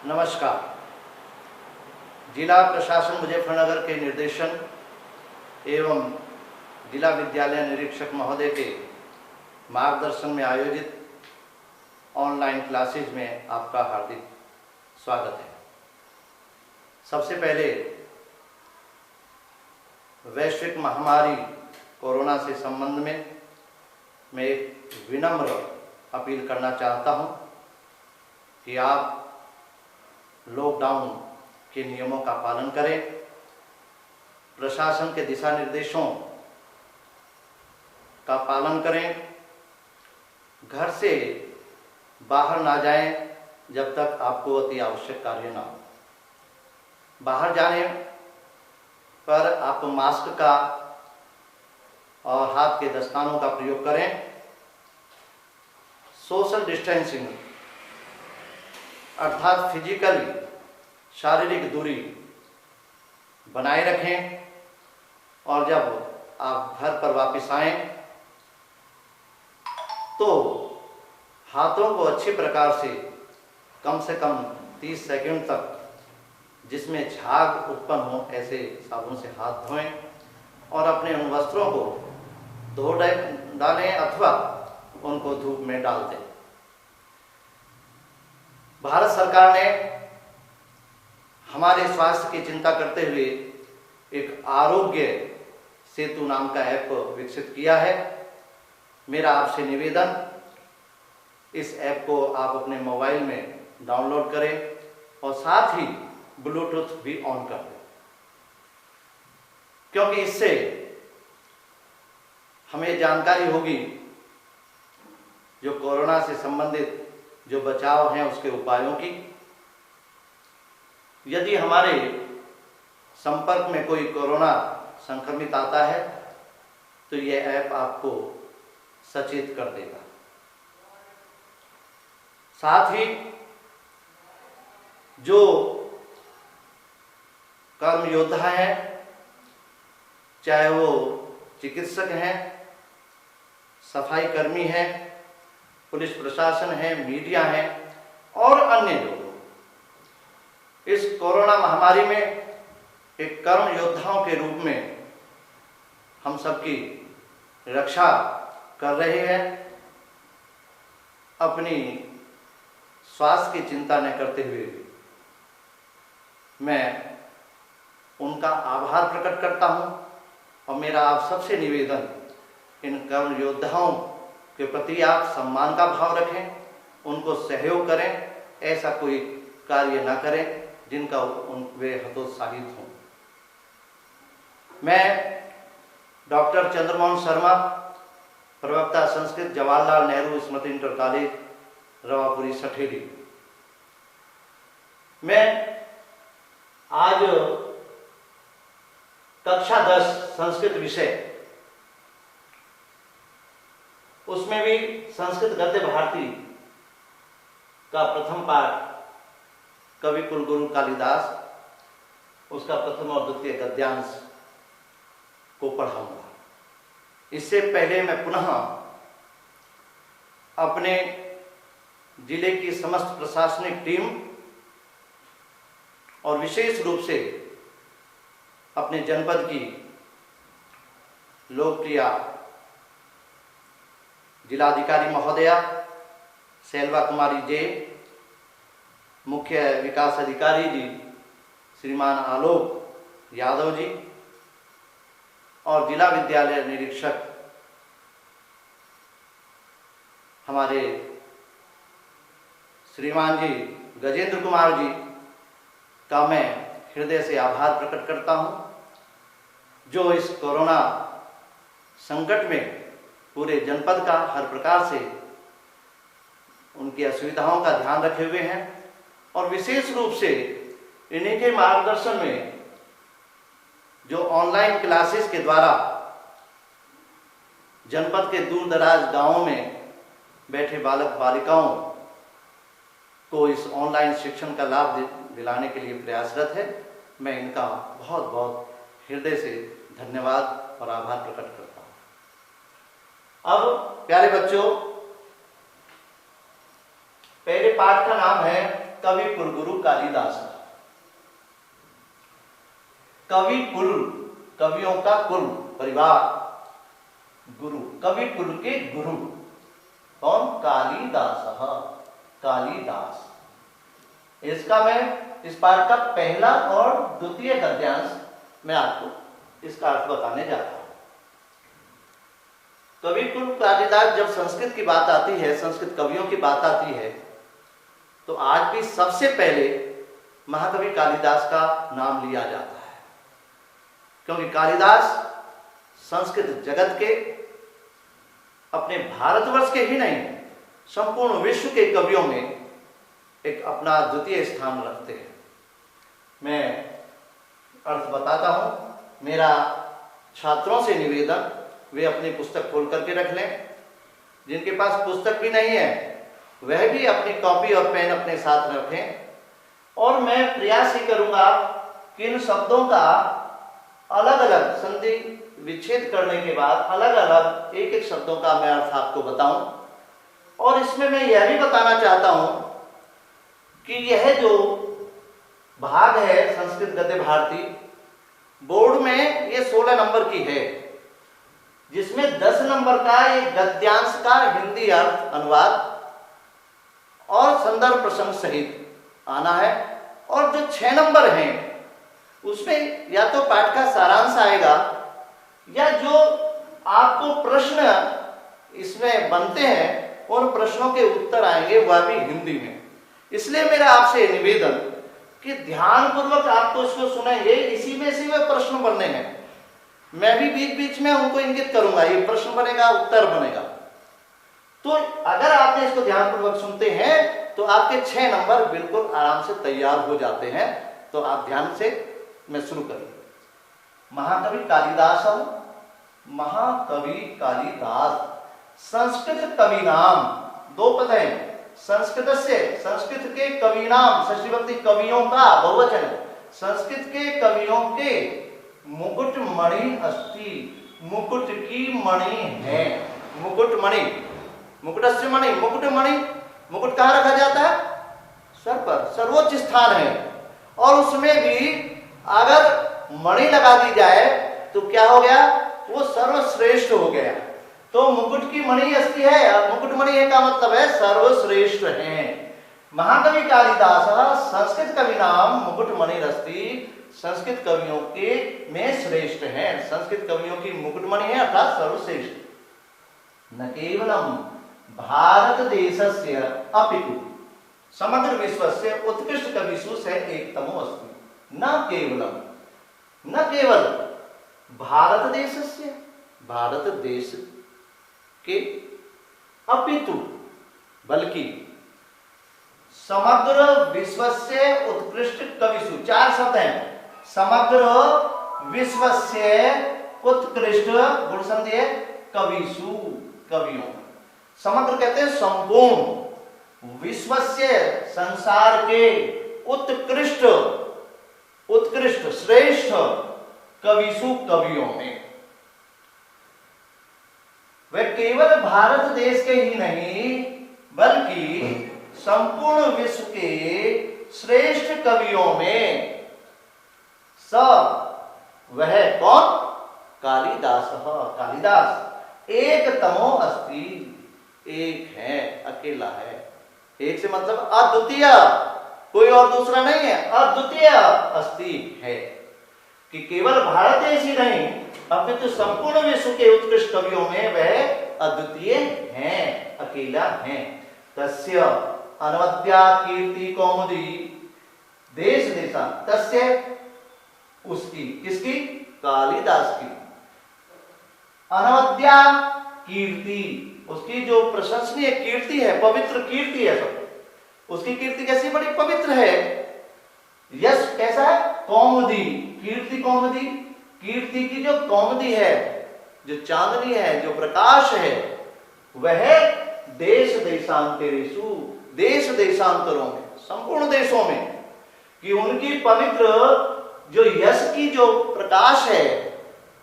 नमस्कार। जिला प्रशासन मुजफ्फरनगर के निर्देशन एवं जिला विद्यालय निरीक्षक महोदय के मार्गदर्शन में आयोजित ऑनलाइन क्लासेज में आपका हार्दिक स्वागत है। सबसे पहले वैश्विक महामारी कोरोना से संबंध में मैं एक विनम्र अपील करना चाहता हूं कि आप लॉकडाउन के नियमों का पालन करें, प्रशासन के दिशा निर्देशों का पालन करें, घर से बाहर ना जाएं जब तक आपको अति आवश्यक कार्य ना हो। बाहर जाने पर आप मास्क का और हाथ के दस्तानों का प्रयोग करें। सोशल डिस्टेंसिंग अर्थात फिजिकली शारीरिक दूरी बनाए रखें और जब आप घर पर वापस आएं तो हाथों को अच्छी प्रकार से कम 30 सेकंड तक जिसमें झाग उत्पन्न हो ऐसे साबुन से हाथ धोएं और अपने उन वस्त्रों को धो डालें अथवा उनको धूप में डाल दें। भारत सरकार ने हमारे स्वास्थ्य की चिंता करते हुए एक आरोग्य सेतु नाम का ऐप विकसित किया है। मेरा आपसे निवेदन, इस ऐप को आप अपने मोबाइल में डाउनलोड करें और साथ ही ब्लूटूथ भी ऑन कर दें, क्योंकि इससे हमें जानकारी होगी जो कोरोना से संबंधित जो बचाव हैं उसके उपायों की। यदि हमारे संपर्क में कोई कोरोना संक्रमित आता है तो यह ऐप आपको सचेत कर देगा। साथ ही जो कर्म योद्धा हैं, चाहे वो चिकित्सक हैं, सफाई कर्मी हैं, पुलिस प्रशासन है, मीडिया है और अन्य लोग, इस कोरोना महामारी में एक कर्म योद्धाओं के रूप में हम सबकी रक्षा कर रहे हैं। अपनी स्वास्थ्य की चिंता न करते हुए मैं उनका आभार प्रकट करता हूं और मेरा आप सबसे निवेदन, इन कर्म योद्धाओं के प्रति आप सम्मान का भाव रखें, उनको सहयोग करें, ऐसा कोई कार्य न करें जिनका वे हतोत्साहित हों। मैं डॉक्टर चंद्रमोहन शर्मा, प्रवक्ता संस्कृत जवाहरलाल नेहरू स्मृति इंटर कॉलेज रवापुरी सठेली, मैं आज कक्षा 10 संस्कृत विषय, उसमें भी संस्कृत गद्य भारती का प्रथम पाठ कवि कुलगुरु कालिदास, उसका प्रथम और द्वितीय गद्यांश को पढ़ाऊंगा। इससे पहले मैं पुनः अपने जिले की समस्त प्रशासनिक टीम और विशेष रूप से अपने जनपद की लोकप्रिय जिलाधिकारी महोदया सेल्वा कुमारी जे, मुख्य विकास अधिकारी जी श्रीमान आलोक यादव जी और जिला विद्यालय निरीक्षक हमारे श्रीमान जी गजेंद्र कुमार जी का मैं हृदय से आभार प्रकट करता हूं, जो इस कोरोना संकट में पूरे जनपद का हर प्रकार से उनकी असुविधाओं का ध्यान रखे हुए हैं और विशेष रूप से इन्हीं के मार्गदर्शन में जो ऑनलाइन क्लासेस के द्वारा जनपद के दूर दराज गांवों में बैठे बालक बालिकाओं को इस ऑनलाइन शिक्षण का लाभ दिलाने के लिए प्रयासरत है। मैं इनका बहुत बहुत हृदय से धन्यवाद और आभार प्रकट करता हूं। अब प्यारे बच्चों, पहले पाठ का नाम है कवि कुलगुरु कालिदास। कवि कुल, कवियों का कुल परिवार, गुरु, कवि कुल के गुरु कौन? कालिदास, कालिदास। इसका मैं इस पाठ का पहला और द्वितीय गद्यांश मैं आपको इसका अर्थ बताने जा रहा हूं। कवि कुल कालिदास, जब संस्कृत की बात आती है, संस्कृत कवियों की बात आती है, तो आज भी सबसे पहले महाकवि कालिदास का नाम लिया जाता है, क्योंकि कालिदास संस्कृत जगत के, अपने भारतवर्ष के ही नहीं संपूर्ण विश्व के कवियों में एक अपना द्वितीय स्थान रखते हैं। मैं अर्थ बताता हूं। मेरा छात्रों से निवेदन, वे अपनी पुस्तक खोल करके रख लें। जिनके पास पुस्तक भी नहीं है वह भी अपनी कॉपी और पेन अपने साथ रखें। और मैं प्रयास ही करूंगा कि इन शब्दों का अलग अलग संधि विच्छेद करने के बाद अलग अलग एक एक शब्दों का मैं अर्थ आपको बताऊं। और इसमें मैं यह भी बताना चाहता हूं कि यह जो भाग है संस्कृत गद्य भारती, बोर्ड में ये 16 नंबर की है, जिसमें 10 नंबर का एक गद्यांश का हिंदी अर्थ अनुवाद और संदर्भ प्रसंग सहित आना है। और जो 6 नंबर हैं उसमें या तो पाठ का सारांश आएगा या जो आपको प्रश्न इसमें बनते हैं उन प्रश्नों के उत्तर आएंगे, वह भी हिंदी में। इसलिए मेरा आपसे निवेदन कि ध्यानपूर्वक आपको इसको सुनेंगे, इसी में से वे प्रश्न बनने हैं। मैं भी बीच बीच में उनको इंगित करूंगा, ये प्रश्न बनेगा, उत्तर बनेगा। तो अगर आपने इसको ध्यानपूर्वक सुनते हैं तो आपके 6 नंबर बिल्कुल आराम से तैयार हो जाते हैं। तो आप ध्यान से मैं शुरू करूंगा। महाकवि कालिदास, महाकवि कालिदास। संस्कृत कवि नाम, 2 पद हैं। संस्कृत से, संस्कृत के कवि नाम, षष्ठी विभक्ति कवियों का बहुवचन, संस्कृत के कवियों के मुकुट मणि अस्ति, मुकुट की मणि है। मुकुट मणि, मुकुटस्य मणि, मुकुट मणि, मुकुट कहाँ रखा जाता है? सर पर, सर्वोच्च स्थान है। और उसमें भी अगर मणि लगा दी जाए तो क्या हो गया? वो सर्वश्रेष्ठ हो गया। तो मुकुट की मणि अस्ति है, मुकुट मणि है का मतलब है सर्वश्रेष्ठ है। महाकवि कालिदास संस्कृत कवि नाम मुकुट मणि अस्ति, संस्कृत कवियों के में श्रेष्ठ है। संस्कृत कवियों की मुकुट मणि है अर्थात सर्वश्रेष्ठ। न केवलम भारत देशस्य अपितु समग्र विश्वस्य उत्कृष्ट कविषु से एकतमो अस्ति। न केवलम, न केवल भारत देशस्य, भारत देश के, अपितु बल्कि समग्र विश्वस्य उत्कृष्ट कविषु, 4 शब्द हैं। समग्र विश्वस्य उत्कृष्ट गुण संधि है कविषु, कवियों। समग्र कहते हैं संपूर्ण, विश्वस्य संसार के, उत्कृष्ट, उत्कृष्ट श्रेष्ठ कविषु कवियों में। वह केवल भारत देश के ही नहीं बल्कि संपूर्ण विश्व के श्रेष्ठ कवियों में वह कौन? कालिदास। कालिदास एक तमो अस्ति, एक है, अकेला है। एक से मतलब अद्वितीय, कोई और दूसरा नहीं है, अद्वितीय अस्ति है। कि केवल भारत देश ही नहीं अपितु संपूर्ण विश्व के उत्कृष्ट कवियों में वह अद्वितीय हैं, अकेला है। तस्य अनवद्या कीर्ति कौमुदी देश देशा, तस्य उसकी, किसकी? कालिदास की। अनवद्या कीर्ति, उसकी जो प्रशंसनीय कीर्ति है, पवित्र कीर्ति है सब, उसकी कीर्ति कैसी? बड़ी पवित्र है। यश कैसा है? कौमुदी, कीर्ति कौमुदी, कीर्ति की जो कौमुदी है, जो चांदनी है, जो प्रकाश है, वह देश देशांतरेषु, देश देशांतरों में, संपूर्ण देशों में, कि उनकी पवित्र जो यश की जो प्रकाश है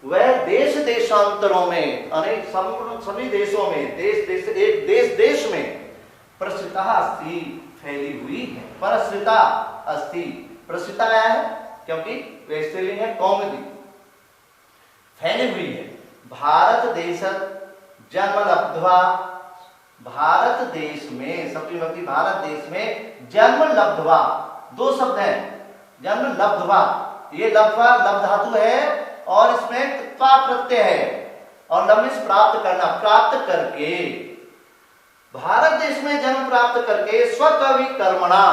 वह देश देशांतरों में, अनेक सभी देशों में, देश देश, एक देश देश में प्रसिद्ध अस्ति, फैली हुई है। प्रसृता अस्ति, प्रसृता आया है क्योंकि वे स्त्रीलिंग है, कौमुदी, फैली हुई है। भारत देश जन्म लब्ध्वा, भारत देश में, सप्तमी विभक्ति भारत देश में, जन्म लब्ध्वा, दो शब्द हैं, जन्म लब्ध्वा, ये लब्ध्वा लब्ध धातु है और इसमें त्वा प्रत्यय है और लम्बिस प्राप्त करना, प्राप्त करके, भारत देश में जन्म प्राप्त करके, स्वकवि कर्मणा,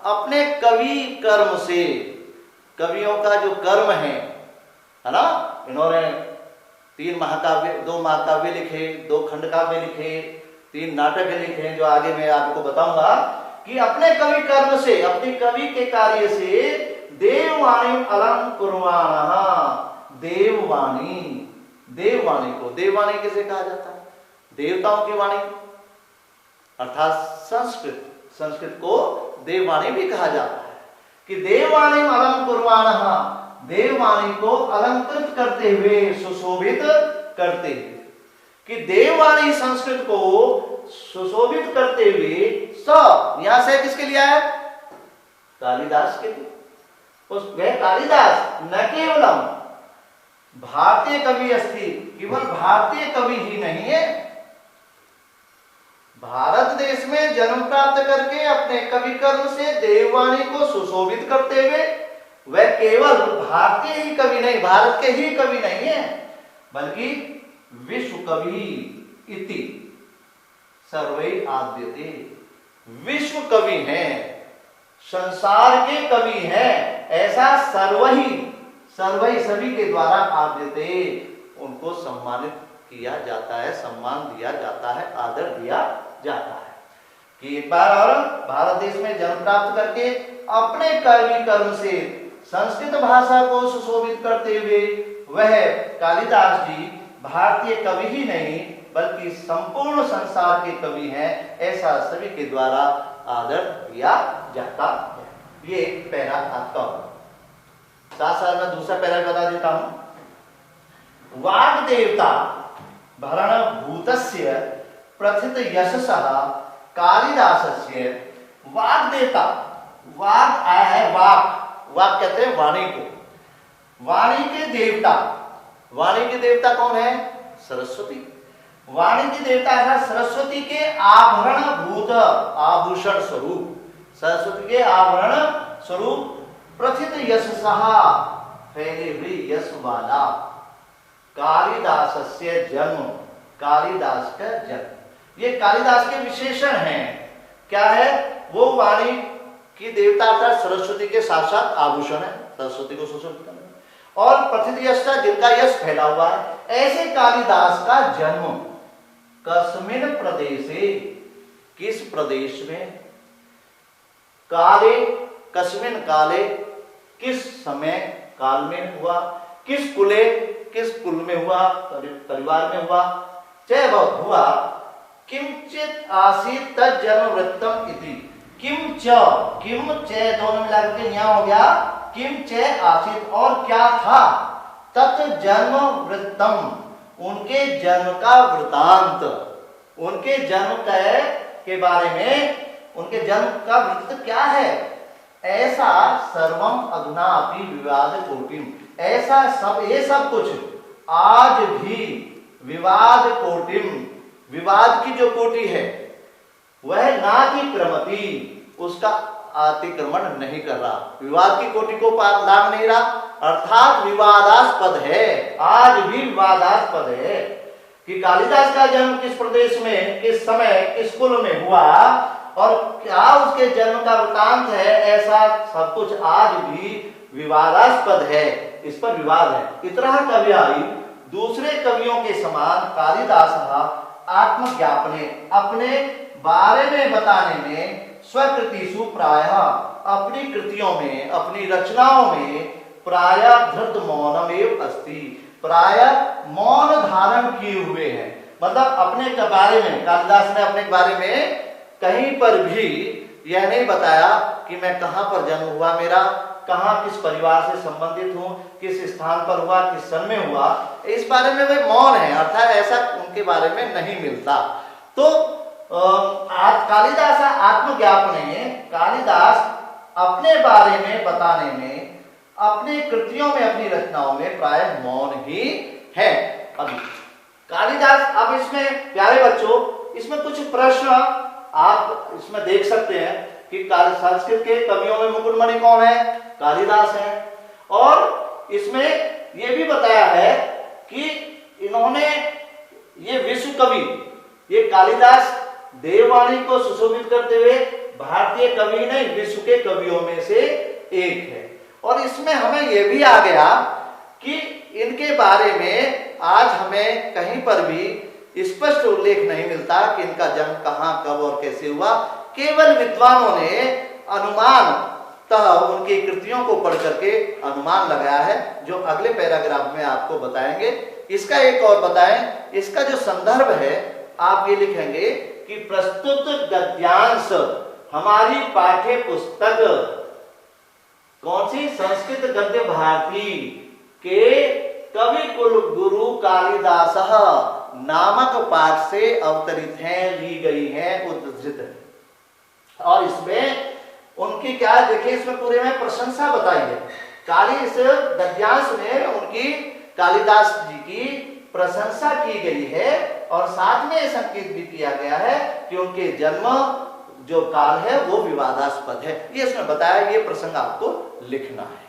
अपने कवि कर्म से, कवियों का जो कर्म है ना, इन्होंने 3 महाकाव्य, 2 महाकाव्य लिखे, 2 खंडकाव्य लिखे, 3 नाटक लिखे, जो आगे मैं आपको बताऊंगा, कि अपने कवि कर्म से, अपने कवि के कार्य से देववाणी अलंकुर्वाणः, देववाणी, देववाणी को, देववाणी किसे कहा जाता है? देवताओं की वाणी, अर्थात संस्कृत, संस्कृत को देववाणी भी कहा जाता है। कि देववाणी अलंकुर्वाणः, देववाणी को अलंकृत करते हुए, सुशोभित करते हुए, कि देववाणी संस्कृत को सुशोभित करते हुए, यहां से किसके लिए है? कालिदास के लिए। उस वह कालिदास न केवलम भारतीय कवि अस्ति, केवल भारतीय कवि ही नहीं है, भारत देश में जन्म प्राप्त करके अपने कवि कर्म से देववाणी को सुशोभित करते हुए वह केवल भारतीय ही कवि नहीं, भारत के ही कवि नहीं है, बल्कि विश्व कवि इति सर्वै आद्यते, विश्व कवि हैं, संसार के कवि हैं, ऐसा सर्वही सभी के द्वारा आद्यते, उनको सम्मानित किया जाता है, सम्मान दिया जाता है, आदर दिया जाता है। कि एक बार और भारत देश में जन्म प्राप्त करके अपने कवि कर्म से संस्कृत भाषा को सुशोभित करते हुए वह कालिदास जी भारतीय कवि ही नहीं बल्कि संपूर्ण संसार के कवि हैं, ऐसा सभी के द्वारा आदर दिया जाता है। ये पहला आपका होगा। साथ साथ में दूसरा पहला बता देता हूं। वाग देवता भरण भूतस्य प्रथित यशसः कालिदासस्य, वाग देवता, वाग आया है, वाक, वाक कहते हैं वाणी को, वाणी के देवता, वाणी के देवता कौन है? सरस्वती। वाणी के देवता है सरस्वती के आभरण भूत, आभूषण स्वरूप, सरस्वती के आभरण स्वरूप प्रथित यशसः, फैले हुए यश वाला, कालिदासस्य जन्म, कालिदास का जन्म, ये कालिदास के विशेषण हैं। क्या है? वो वाणी की देवता अर्थात सरस्वती के साक्षात आभूषण है, सरस्वती को सुशोभित करना, और प्रथित यश का, जिनका यश फैला हुआ है, ऐसे कालिदास का जन्म कस्मिन प्रदेशे, किस प्रदेश में, काले, कस्मिन काले, किस समय काल में हुआ, किस कुले, किस कुल में हुआ, परिवार में हुआ, चय हुआ, किंचित आसीत तज्जन्म वृत्तम इति, किम च, किम च दोनों मिला करके यहाँ हो गया, किम च आसीत, और क्या था, तत् जन्म वृत्तम, उनके जन्म का वृतांत, उनके जन्म के बारे में, उनके जन्म का वृत्त क्या है, ऐसा सर्वम अधुना अपि विवाद कोटिम, ऐसा सब, ये सब कुछ आज भी विवाद कोटिम, विवाद की जो कोटि है वह नातिक्रमति, उसका अतिक्रमण नहीं कर रहा, विवाद की कोटि को लांघ नहीं रहा, अर्थात विवादास्पद है, आज भी विवादास्पद है कि कालिदास का जन्म किस प्रदेश में, किस समय, किस कुल में हुआ और क्या उसके जन्म का वृतांत है, ऐसा सब कुछ आज भी विवादास्पद है, इस पर विवाद है। इतरः कवियाई, दूसरे कवियों के समान कालिदास आत्मज्ञापने, अपने बारे में बताने में, स्वकृतिषु प्रायः, अपनी कृतियों में, अपनी रचनाओं में, प्रायः धृत मौनमेव अस्ति, प्रायः मौन धारण किए हुए हैं, मतलब अपने के बारे में, कालिदास ने अपने बारे में कहीं पर भी यह नहीं बताया कि मैं कहां पर जन्म हुआ मेरा, कहां किस परिवार से संबंधित हूं, किस स्थान पर हुआ, किस सन में हुआ, इस बारे में वे मौन है, अर्थात ऐसा उनके बारे में नहीं मिलता। तो आज कालिदास आत्मज्ञापने, कालिदास अपने बारे में बताने में, अपनी कृतियों में, अपनी रचनाओं में प्राय मौन ही है। अभी कालिदास, अब इसमें प्यारे बच्चों, इसमें कुछ प्रश्न आप इसमें देख सकते हैं कि संस्कृत के कवियों में मुकुटमणि कौन है? कालिदास है। और इसमें यह भी बताया है कि इन्होंने ये विश्व कवि, ये कालिदास देववाणी को सुशोभित करते हुए भारतीय कवि नहीं, विश्व के कवियों में से एक है। और इसमें हमें यह भी आ गया कि इनके बारे में आज हमें कहीं पर भी स्पष्ट उल्लेख नहीं मिलता कि इनका जन्म कहां, कब और कैसे हुआ। केवल विद्वानों ने अनुमानतः उनकी कृतियों को पढ़ करके अनुमान लगाया है, जो अगले पैराग्राफ में आपको बताएंगे। इसका एक और बताएं, इसका जो संदर्भ है आप ये लिखेंगे कि प्रस्तुत गद्यांश हमारी पाठ्य पुस्तक कौन सी? संस्कृत गद्य भारती के कवि कुल गुरु कालिदास नामक पाठ से अवतरित हैं, ली गई हैं, उद्धृत है। और इसमें उनकी क्या देखिए, इसमें पूरे में प्रशंसा बताई है। इस गद्यांश में उनकी, कालिदास जी की प्रशंसा की गई है और साथ में संकेत भी किया गया है कि उनके जन्म जो काल है वो विवादास्पद है। ये इसमें बताया, ये प्रसंग आपको लिखना है।